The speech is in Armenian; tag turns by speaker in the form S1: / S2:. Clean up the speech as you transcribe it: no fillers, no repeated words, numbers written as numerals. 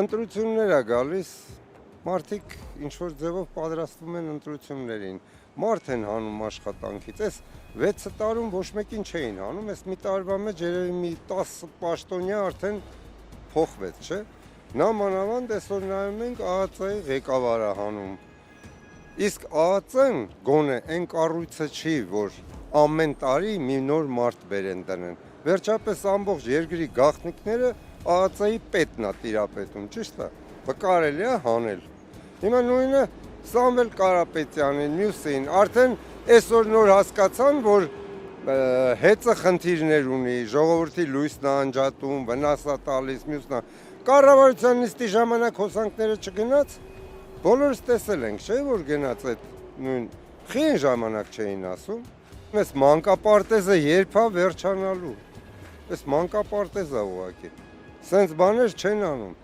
S1: Ընտրություններ է գալիս, մարդիկ ինչ-որ ձևով պատրաստվում են ընտրություններին, մարդ են հանում աշխատանքից, այս 6 տարում ոչ մեկին չէին հանում, այս մի տարվա մեջ երևի մի 10 պաշտոնյա արդեն փոխվեց, չէ՞։ Նամանավանդ այսօր նայում ենք ԱԱԾ-ի ղեկավարը հանում, իսկ ԱԱԾ-ն գոնե այն կառույցը չի, որ ամեն տարի մի նոր մարդ բերեն տնեն, վերջապես ամբողջ երկրի գաղտնիքները ԱԱԾ-ի պետն է տիրապետում, ճիշտ է, կարելի է հանել։ Հիմա նույնը Սամվել Կարապետյանին, մյուսին, արդեն այսօր նոր հասկացան, որ հեծը խնդիրներ ունի, ժողովրդի լույսն է անջատում, վնաս է տալիս, մյուսն է։ Կառավարության նիստի ժամանակ հոսանքները չգնաց, բոլորս տեսել ենք, չէ՞ որ գնաց այդ նույն խին ժամանակ չէին ասում։ Այս մանկապարտեզը երբ է վերջանալու։ Այս մանկապարտեզը ուղղակի։ Սենց բաներ չեն անում։